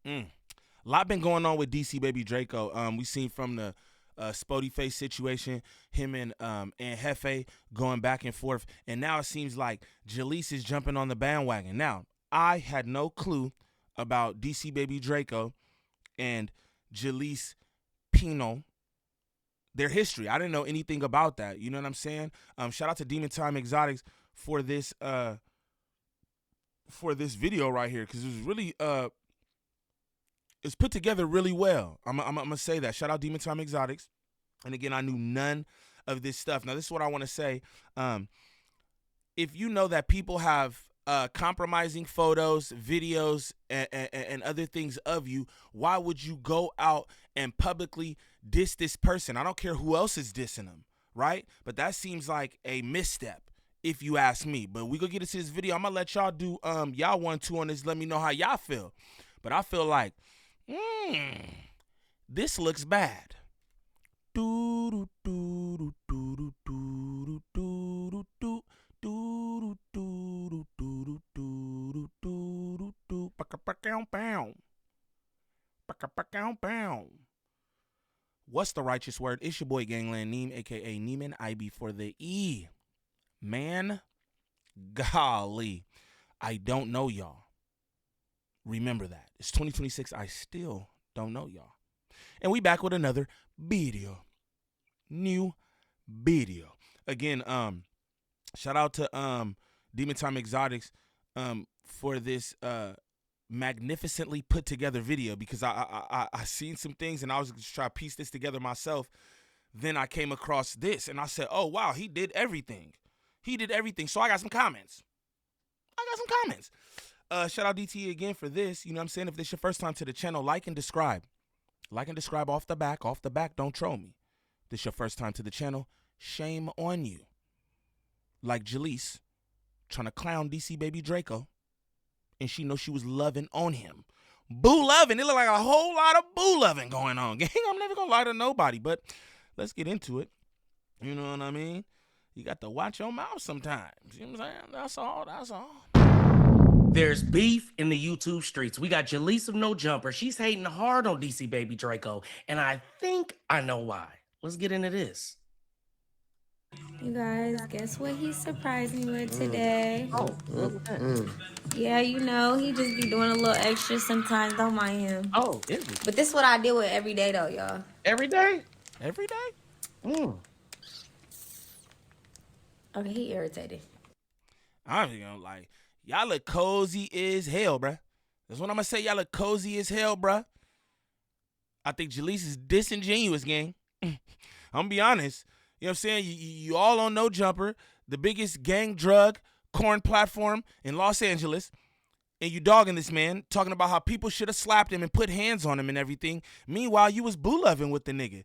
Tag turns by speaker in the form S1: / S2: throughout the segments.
S1: A lot been going on with DC baby Draco. We seen from the Spody face situation, him and Hefe going back and forth, and now it seems like Jalis is jumping on the bandwagon. Now, I had no clue about DC baby Draco and Jalis Pino, their history. I didn't know anything about that. You know what I'm saying? Shout out to Demon Time Exotics for this video right here, because it was really it's put together really well. I'm gonna say that. Shout out Demon Time Exotics. And again, I knew none of this stuff. Now, this is what I want to say. If you know that people have compromising photos, videos, and other things of you, why would you go out and publicly diss this person? I don't care who else is dissing them, right? But that seems like a misstep, if you ask me. But we gonna get into this video. I'm gonna let y'all do y'all 1-2 on this. Let me know how y'all feel. But I feel like this looks bad. What's the righteous word? It's your boy Gangland Neem, aka Neiman, IB for the E. Man, golly, I don't know y'all. Remember that. It's 2026. I still don't know y'all. And we back with another video. New video. Again, shout out to Demon Time Exotics for this magnificently put together video, because I seen some things and I was just trying to piece this together myself. Then I came across this and I said, oh wow, he did everything. He did everything. So I got some comments. Shout out DTE again for this. You know what I'm saying? If this is your first time to the channel, like and describe. Like and describe off the back. Off the back, don't troll me. This is your first time to the channel, shame on you. Like Jalis, trying to clown DC baby Draco, and she knows she was loving on him. Boo loving. It looked like a whole lot of boo loving going on. Gang, I'm never going to lie to nobody, but let's get into it. You know what I mean? You got to watch your mouth sometimes. You know what I'm saying? That's all.
S2: There's beef in the YouTube streets. We got Jaleec of No Jumper. She's hating hard on DC baby Draco, and I think I know why. Let's get into this.
S3: You guys, guess what he surprised me with today?
S2: Oh,
S3: Yeah, you know, he just be doing a little extra sometimes. Don't mind him.
S2: oh, is it?
S3: But this is what I deal with every day, though, y'all.
S2: Every day?
S1: Every day?
S3: Okay, he irritated.
S1: I'm just gonna like, y'all look cozy as hell, bruh. That's what I'm gonna say. Y'all look cozy as hell, bruh. I think Jalis is disingenuous, gang. I'm gonna be honest. You know what I'm saying? You all on No Jumper, the biggest gang drug corn platform in Los Angeles, and you dogging this man, talking about how people should have slapped him and put hands on him and everything. Meanwhile, you was boo loving with the nigga.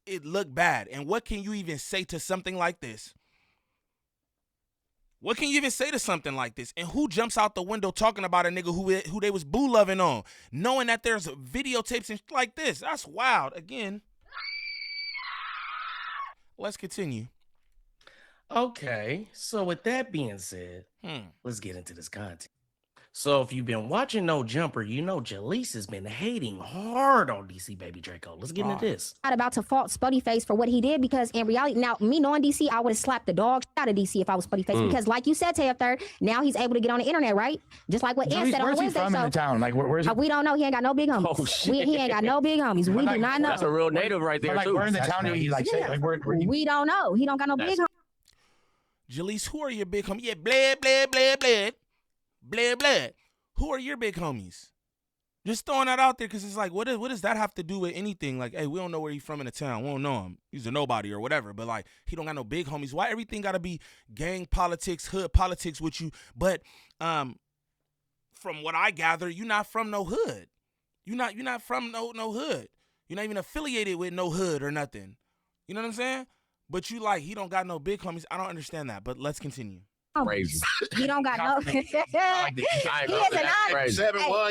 S1: It looked bad. And what can you even say to something like this? What can you even say to something like this? And who jumps out the window talking about a nigga who they was boo loving on, knowing that there's videotapes and like this? That's wild. Again, let's continue.
S2: Okay, so with that being said, let's get into this content. So if you've been watching No Jumper, you know Jaleec has been hating hard on DC baby Draco. Let's get into this.
S4: Not about to fault Spuddy Face for what he did, because in reality, now me knowing DC, I would have slapped the dog out of DC if I was Spuddy Face, because like you said, Taylor Third, now he's able to get on the internet, right? Just like what Ann said on Wednesday.
S5: From in the town? Like, where's he?
S4: We don't know. He ain't got no big homies.
S5: Oh, shit.
S4: He ain't got no big homies. We do not know.
S5: That's a real native right there, too. Where in the town did he, like, say? Like, where he...
S4: We don't know. He don't got no big homies.
S1: Jalis, who are your big homies? Yeah, bled. Bled. Who are your big homies? Just throwing that out there, because it's like, what does that have to do with anything? Like, hey, we don't know where he's from in the town. We don't know him. He's a nobody or whatever. But, like, he don't got no big homies. Why everything got to be gang politics, hood politics with you? But from what I gather, you're not from no hood. You're not from no hood. You're not even affiliated with no hood or nothing. You know what I'm saying? But you like, he don't got no big homies. I don't understand that. But let's continue.
S5: Crazy.
S4: He don't got no. He is an
S6: 7-1,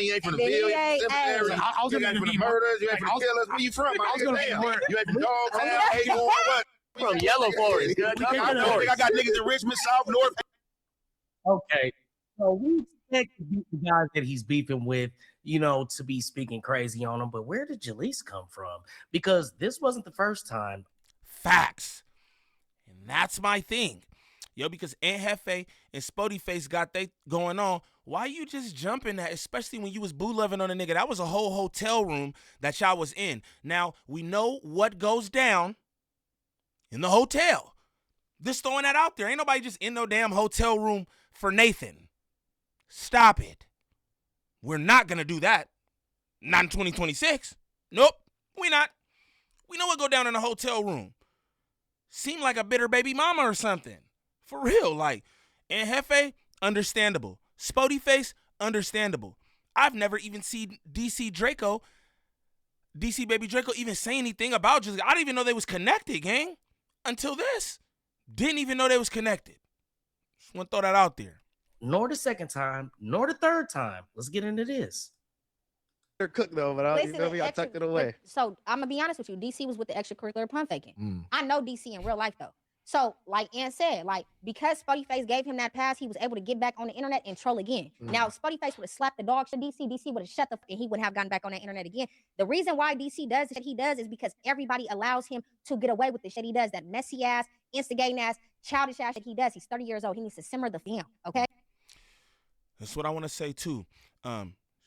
S6: you ain't from the Ville, you ain't from the I was gonna for the murders, you ain't from the killers. Where you from? I was gonna you ain't from Dogtown, 81, what?
S5: From Yellow Forest.
S6: I got niggas in Richmond, South, North.
S2: Okay, so we expect the guys that he's beefing with, to be speaking crazy on him. But where did Jalis come from? Because this wasn't the first time.
S1: Facts. And that's my thing. Yo, because Aunt Hefe and Spody Face got they going on. Why you just jumping that, especially when you was boo loving on a nigga? That was a whole hotel room that y'all was in. Now, we know what goes down in the hotel. Just throwing that out there. Ain't nobody just in no damn hotel room for Nathan. Stop it. We're not going to do that. Not in 2026. Nope, we not. We know what go down in a hotel room. Seem like a bitter baby mama or something. For real, like, Aunt Hefe, understandable. Spody Face, understandable. I've never even seen DC Baby Draco even say anything about Jaleec. I didn't even know they was connected, gang. Until this. Didn't even know they was connected. Just want to throw that out there.
S2: Nor the second time, nor the third time. Let's get into this.
S7: They're cooked though, but I tucked it away.
S4: So I'm gonna be honest with you. DC was with the extracurricular pump faking. I know DC in real life though. So, like Ann said, like, because Spuddy Face gave him that pass, he was able to get back on the internet and troll again. Now, if Spuddy Face would have slapped the dog to DC would have shut the and he wouldn't have gotten back on the internet again. The reason why DC does what he does is because everybody allows him to get away with the shit he does, that messy ass, instigating ass, childish ass that he does. He's 30 years old. He needs to simmer the down, okay?
S1: That's what I want to say, too.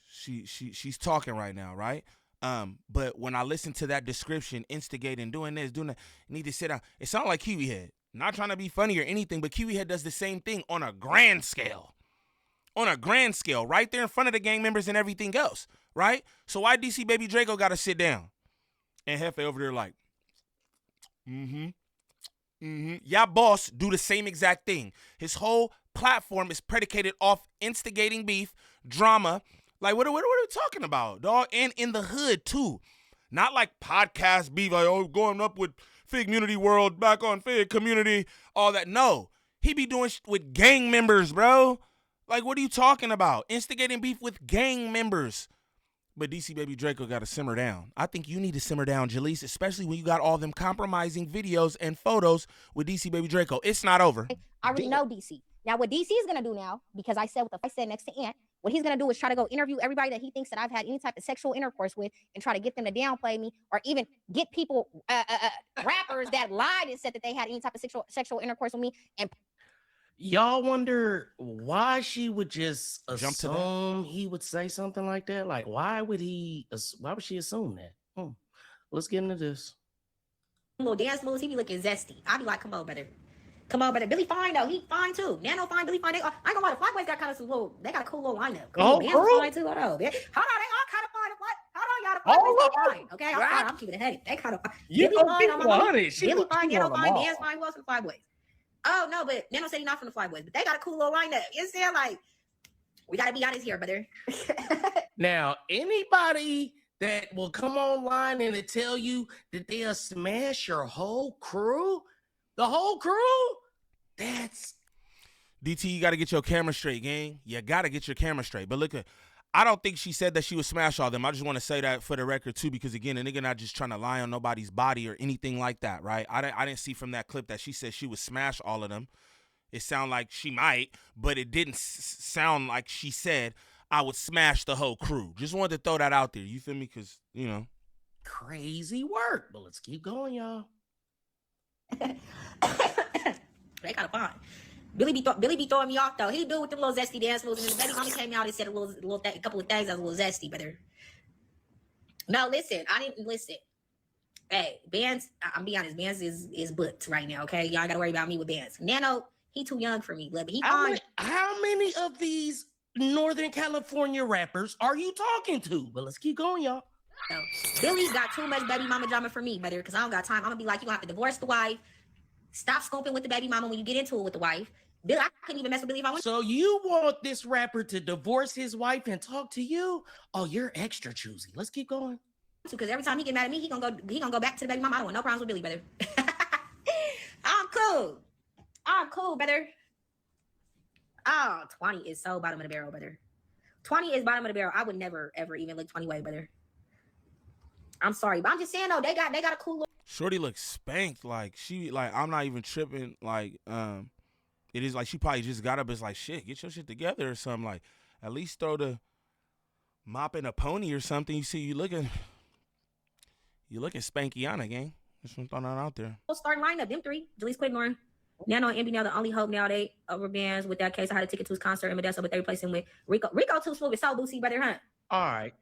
S1: She's talking right now, right? But when I listen to that description, instigating, doing this, doing that, you need to sit down. It sounds like Kiwi Head. Not trying to be funny or anything, but Kiwi Head does the same thing on a grand scale. On a grand scale, right there in front of the gang members and everything else, right? So why DC Baby Draco got to sit down? And Hefe over there like, Yeah, boss, do the same exact thing. His whole platform is predicated off instigating beef, drama. Like, what are we talking about, dog? And in the hood, too. Not like podcast beef, like, oh, going up with Fig Community World, back on Fig Community, all that. No. He be doing with gang members, bro. Like, what are you talking about? Instigating beef with gang members. But DC Baby Draco got to simmer down. I think you need to simmer down, Jalis, especially when you got all them compromising videos and photos with DC Baby Draco. It's not over.
S4: I already know DC. Now, what DC is going to do now, because I said what I said next to Ant, what he's going to do is try to go interview everybody that he thinks that I've had any type of sexual intercourse with and try to get them to downplay me, or even get people, rappers that lied and said that they had any type of sexual intercourse with me. And
S2: y'all wonder why she would just assume he would say something like that? Like, why would she assume that? Let's get into this.
S3: Little dance moves, he be looking zesty. I be like, come on, brother. Come on, brother. Billy fine though. He fine too. Nano fine, Billy fine. I ain't gonna lie, the Flyboys got kind of some little. They got a cool little lineup.
S2: Oh,
S3: Dan's
S2: girl.
S3: fine too. Hold on, they all kind of fine. Hold on, y'all. The Flyboys fine. Okay, I'm fine. I'm keeping it headed. They kind of.
S2: You
S3: Billy fine. I'm on
S2: Billy
S3: fine. Nano fine. Dan's fine. Who else from the Flyboys? Oh no, but Nano said he's not from the Flyboys. But they got a cool little lineup. You understand? Like, we gotta be honest here, brother.
S2: Now, anybody that will come online and tell you that they'll smash your whole crew, the whole crew. That's
S1: DT, you got to get your camera straight, gang. You got to get your camera straight. But look, I don't think she said that she would smash all them. I just want to say that for the record, too, because, again, a nigga not just trying to lie on nobody's body or anything like that, right? I didn't see from that clip that she said she would smash all of them. It sounded like she might, but it didn't sound like she said I would smash the whole crew. Just wanted to throw that out there. You feel me? Because, you know.
S2: Crazy work. But let's keep going, y'all.
S3: They kind of fine. Billy be throwing me off though. He do with them little zesty dance moves. And his baby mama came out and said a couple of things that was a little zesty, but no, listen, I didn't listen. Hey, Bands, I'm be honest, Bands is booked right now. Okay, y'all gotta worry about me with Bands. Nano, he too young for me. But he fine.
S2: How many of these Northern California rappers are you talking to? But let's keep going, y'all.
S3: So, Billy got too much baby mama drama for me, brother, because I don't got time. I'm gonna be like, you gonna have to divorce the wife. Stop scoping with the baby mama when you get into it with the wife. Bill, I couldn't even mess with Billy if I wanted.
S2: So you want this rapper to divorce his wife and talk to you? Oh, you're extra choosy. Let's keep going.
S3: Because every time he get mad at me, he gonna go back to the baby mama. I don't want no problems with Billy, brother. I'm cool, brother. Oh, 20 is so bottom of the barrel, brother. 20 is bottom of the barrel. I would never ever even look 20 way, brother. I'm sorry, but I'm just saying though, they got a cool look.
S1: Shorty looks spanked. Like, I'm not even tripping. Like, it is like she probably just got up. It's like, shit, get your shit together or something. Like, at least throw the mopping a pony or something. You see, you looking Spankiana, gang. Just throwing that out there.
S3: Starting lineup, them three. Jaleec, Quinn, Lauren. Nano and Envy now the only hope now. They over bands with that case. I had a ticket to his concert in Modesto, but they replaced him with Rico. Rico too smooth with Soul Boosie, brother, huh?
S2: All right.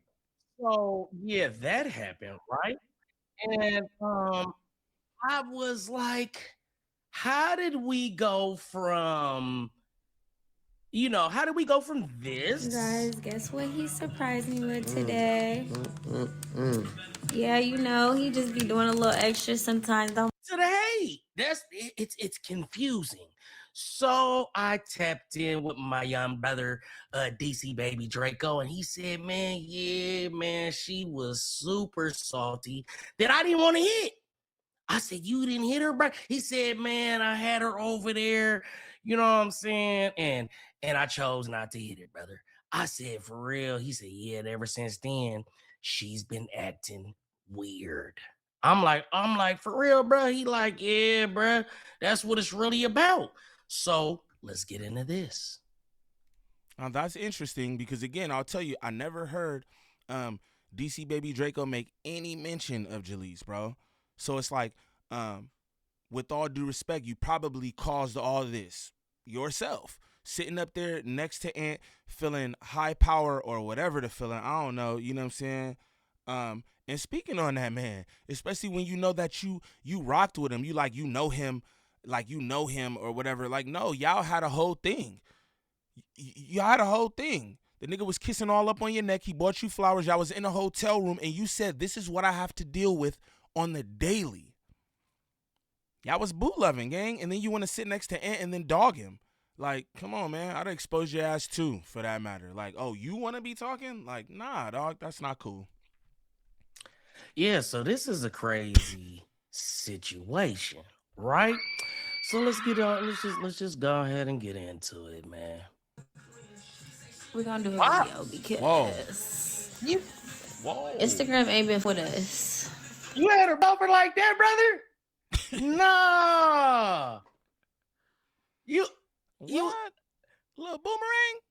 S2: So yeah, that happened, right? And I was like, how did we go from this?
S8: Guys, guess what he surprised me with today? Yeah, he just be doing a little extra sometimes.
S2: To the hate. It's confusing. So I tapped in with my young brother, DC baby Draco, and he said, man, she was super salty that I didn't want to hit. I said, you didn't hit her, bro? He said, man, I had her over there. You know what I'm saying? And I chose not to hit it, brother. I said, for real? He said, yeah, and ever since then, she's been acting weird. I'm like, for real, bro? He like, yeah, bro, that's what it's really about. So let's get into this.
S1: Now, that's interesting because, again, I'll tell you, I never heard DC baby Draco make any mention of Jalis, bro. So it's like, with all due respect, you probably caused all this yourself. Sitting up there next to Ant, feeling high power or whatever the feeling, I don't know, you know what I'm saying? And speaking on that, man, especially when you know that you rocked with him, you know him or whatever. Like, no, y'all had a whole thing. Y'all had a whole thing. The nigga was kissing all up on your neck. He bought you flowers. Y'all was in a hotel room, and you said, this is what I have to deal with on the daily. Y'all was boot loving, gang, and then you want to sit next to Ant and then dog him. Like, come on, man. I'd expose your ass too, for that matter. Like, oh, you want to be talking? Like, nah, dog, that's not cool.
S2: Yeah, so this is a crazy situation, right? So let's get on. Let's just go ahead and get into it, man.
S8: We're gonna do a video because Instagram ain't been with us.
S2: You had her bumper like that, brother? Nah.
S1: What? Little boomerang?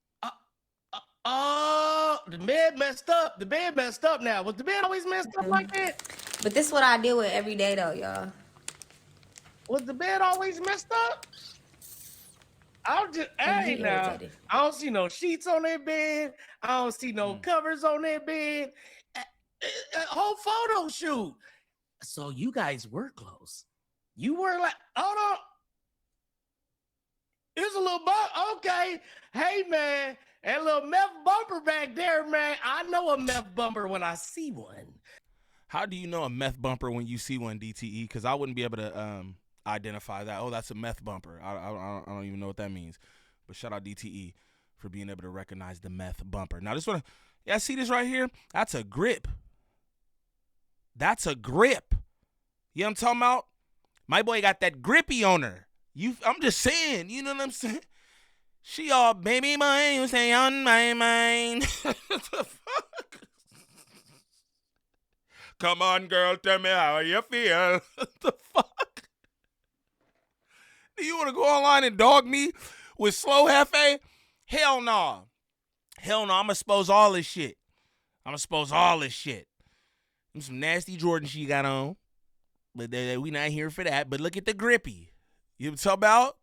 S2: The bed messed up. The bed messed up now. Was the bed always messed up like that?
S8: But this is what I deal with every day, though, y'all.
S2: Was the bed always messed up? I don't see no sheets on that bed. I don't see no covers on that bed. A whole photo shoot. So you guys were close. You were like, hold on. Here's a little bump. Okay. Hey, man. That little meth bumper back there, man. I know a meth bumper when I see one.
S1: How do you know a meth bumper when you see one, DTE? Because I wouldn't be able to identify that. Oh, that's a meth bumper. I don't even know what that means. But shout out DTE for being able to recognize the meth bumper. Now, this one, yeah, see this right here? That's a grip. That's a grip. You know what I'm talking about? My boy got that grippy on her. I'm just saying, you know what I'm saying? She all baby boy, you say on my mind. What the fuck? Come on, girl, tell me how you feel. What the fuck? Do you want to go online and dog me with Slow Hefe? Hell no. Hell no, I'm going to expose all this shit. Them some nasty Jordan she got on. But we not here for that. But look at the grippy. You know what I'm talking about?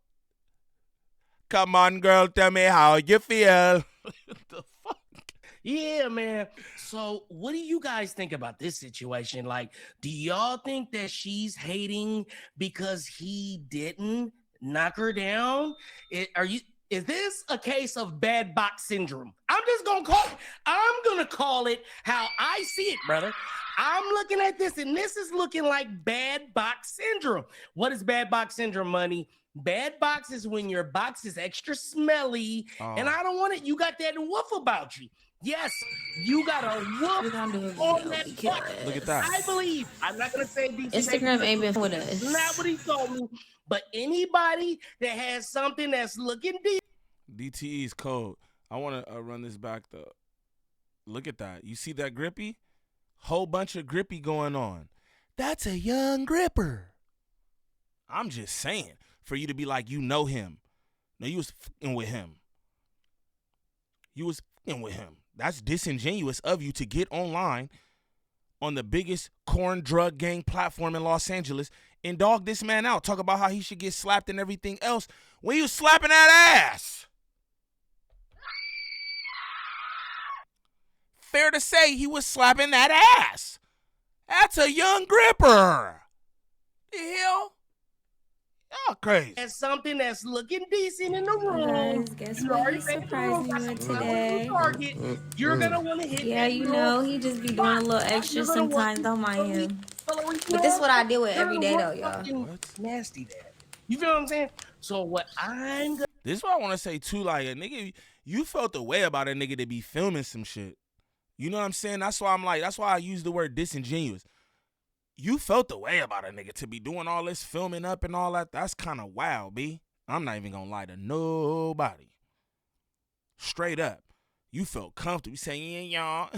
S1: Come on, girl, tell me how you feel. What the fuck?
S2: Yeah, man. So what do you guys think about this situation? Like, do y'all think that she's hating because he didn't knock her down? Is this a case of bad box syndrome? I'm gonna call it how I see it, brother. I'm looking at this, and this is looking like bad box syndrome. What is bad box syndrome, money? Bad box is when your box is extra smelly, and I don't want it. You got that woof about you. Yes, you got a woof on that box.
S1: Look at that.
S2: I believe. I'm not gonna say DC
S8: Instagram ain't been with us.
S2: Not what he told me, but anybody that has something that's looking deep.
S1: DTE's code. I want to run this back though. Look at that. You see that grippy? Whole bunch of grippy going on. That's a young gripper. I'm just saying. For you to be like, you know him. No, you was f***ing with him. That's disingenuous of you to get online on the biggest corn drug gang platform in Los Angeles and dog this man out. Talk about how he should get slapped and everything else when you slapping that ass. Fair to say he was slapping that ass. That's a young gripper. The hell? Y'all crazy.
S2: That's something that's looking decent in the room.
S8: Guys, guess what he surprised me with today?
S2: You're gonna want to hit.
S8: Yeah, you know, he just be doing a little extra sometimes. Don't mind him. But this is what I deal with every day, though, y'all.
S2: Nasty that. You feel what I'm saying? So what I'm gonna.
S1: This is what I want to say too. Like a nigga, you felt the way about a nigga to be filming some shit. You know what I'm saying? That's why that's why I use the word disingenuous. You felt the way about a nigga to be doing all this filming up and all that. That's kind of wild, B. I'm not even gonna lie to nobody. Straight up. You felt comfortable. You saying, yeah, y'all.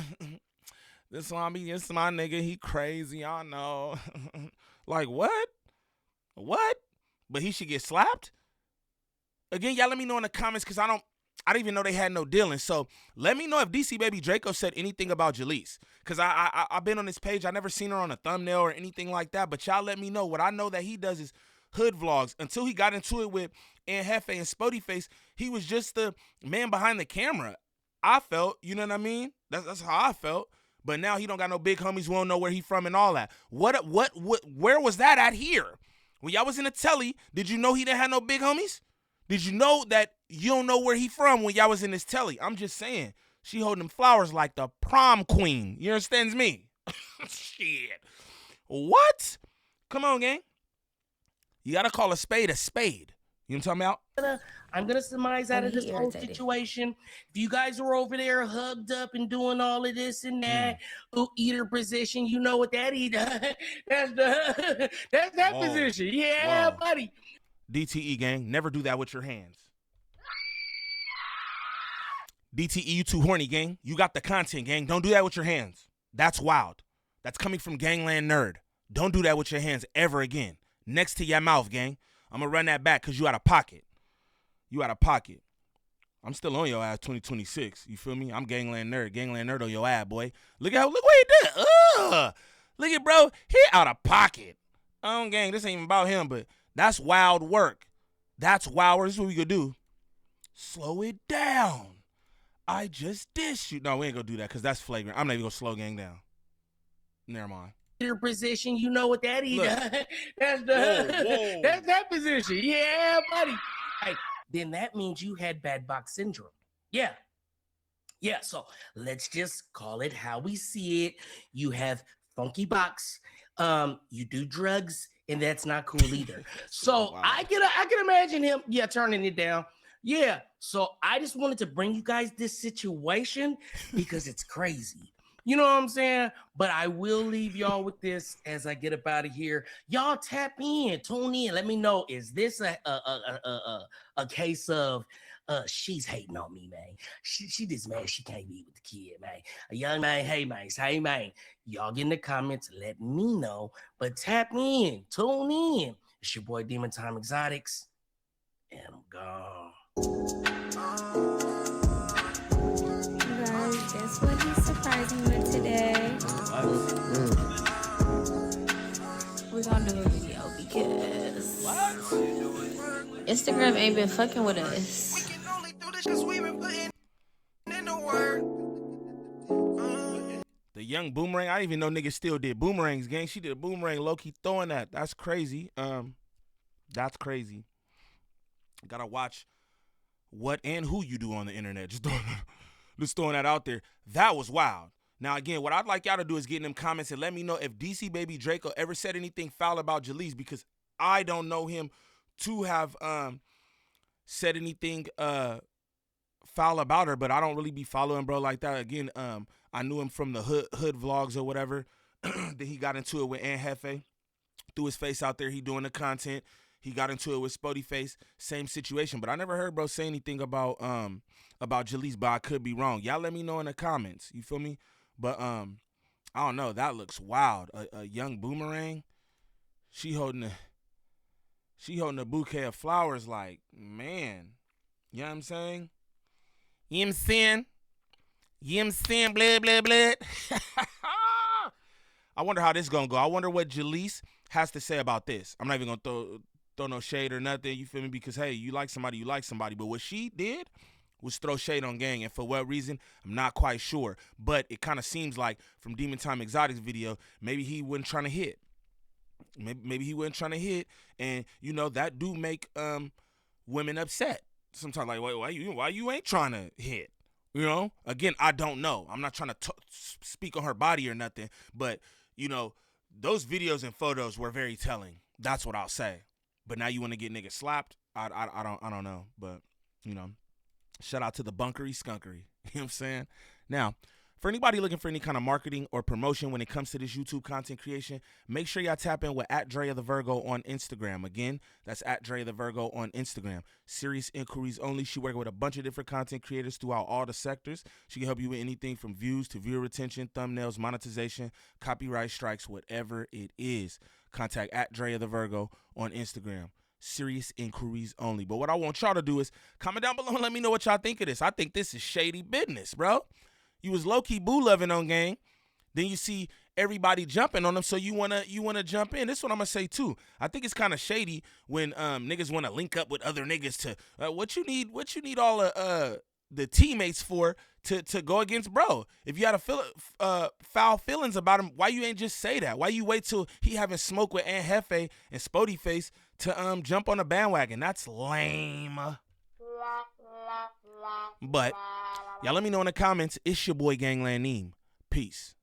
S1: This my nigga. He crazy. Y'all know. Like, what? What? But he should get slapped? Again, y'all let me know in the comments because I didn't even know they had no dealing. So let me know if DC Baby Draco said anything about Jalis. Because I've been on this page. I never seen her on a thumbnail or anything like that. But y'all let me know. What I know that he does is hood vlogs. Until he got into it with Aunt Hefe and Spody Face, he was just the man behind the camera. I felt, you know what I mean? That's how I felt. But now he don't got no big homies. We don't know where he from and all that. Where was that at here? When y'all was in the telly, did you know he didn't have no big homies? Did you know that you don't know where he from when y'all was in this telly? I'm just saying. She holding them flowers like the prom queen. You understands me? Shit. What? Come on, gang. You got to call a spade a spade. You know what I'm talking about?
S2: I'm going to surmise out of this whole situation. If you guys are over there hugged up and doing all of this and that, eater position, you know what that is. That's that position. Yeah, buddy.
S1: DTE, gang, never do that with your hands. DTE, you too horny, gang. You got the content, gang. Don't do that with your hands. That's wild. That's coming from Gangland Nerd. Don't do that with your hands ever again. Next to your mouth, gang. I'm going to run that back because you out of pocket. You out of pocket. I'm still on your ass 2026. You feel me? I'm Gangland Nerd. Gangland Nerd on your ass, boy. Look what he did. Look at bro. He out of pocket. Gang, this ain't even about him, but that's wild work. That's wild work. This is what we gonna do. Slow it down. I just dissed you. No, we ain't gonna do that because that's flagrant. I'm not even gonna slow gang down. Never mind.
S2: Your position, you know what that is. That's
S1: whoa.
S2: That's that position. Yeah, buddy. Hey, then that means you had bad box syndrome. Yeah. Yeah, so let's just call it how we see it. You have funky box. You do drugs, and that's not cool either. So wow. I can imagine him, turning it down. Yeah, so I just wanted to bring you guys this situation because it's crazy. You know what I'm saying? But I will leave y'all with this as I get up out of here. Y'all tap in, tune in. Let me know, is this a case of she's hating on me, man? She just mad she can't be with the kid, man. A young man, hey man. Y'all get in the comments, let me know. But tap in, tune in. It's your boy Demon Time Exotics, and I'm gone.
S8: Guess what he surprised me with today? We're gonna do a video because Instagram ain't been fucking with us. We can only do this because we've been putting in the work.
S1: The young boomerang, I didn't even know niggas still did boomerangs, gang. She did a boomerang, low-key throwing that. That's crazy. That's crazy. Gotta watch what and who you do on the internet. Just throwing that out there. That was wild. Now, again, what I'd like y'all to do is get in them comments and let me know if DC Baby Draco ever said anything foul about Jalis, because I don't know him to have said anything foul about her, but I don't really be following bro like that. Again, I knew him from the hood vlogs or whatever. Then he got into it with Aunt Hefe. Threw his face out there. He doing the content. He got into it with Spody Face. Same situation. But I never heard bro say anything about Jalis, but I could be wrong. Y'all let me know in the comments. You feel me? But I don't know. That looks wild. A young boomerang. She holding a bouquet of flowers like, man. You know what I'm saying? You know what I'm saying? You know what I'm saying? Blah, blah, blah. I wonder how this gonna go. I wonder what Jalis has to say about this. I'm not even gonna throw no shade or nothing, you feel me? Because, hey, you like somebody. But what she did was throw shade on gang. And for what reason, I'm not quite sure. But it kind of seems like from Demon Time Exotic's video, maybe he wasn't trying to hit. Maybe he wasn't trying to hit. And, you know, that do make women upset. Sometimes like, why you ain't trying to hit? You know? Again, I don't know. I'm not trying to speak on her body or nothing. But, you know, those videos and photos were very telling. That's what I'll say. But now you want to get niggas slapped? I don't know. But, you know, shout out to the bunkery skunkery. You know what I'm saying? Now, for anybody looking for any kind of marketing or promotion when it comes to this YouTube content creation, make sure y'all tap in with @DreaTheVirgo on Instagram. Again, that's @DreaTheVirgo on Instagram. Serious inquiries only. She working with a bunch of different content creators throughout all the sectors. She can help you with anything from views to viewer retention, thumbnails, monetization, copyright strikes, whatever it is. Contact @DreaTheVirgo on Instagram. Serious inquiries only. But what I want y'all to do is comment down below and let me know what y'all think of this. I think this is shady business, bro. You was low-key boo-loving on gang. Then you see everybody jumping on them, so you wanna jump in. This is what I'm gonna say too. I think it's kind of shady when niggas wanna link up with other niggas to what you need all the teammates for to go against bro. If you had foul feelings about him, why you ain't just say that? Why you wait till he having smoke with Aunt Hefe and Spody Face to jump on the bandwagon? That's lame. But y'all let me know in the comments. It's your boy Gangland Neem. Peace.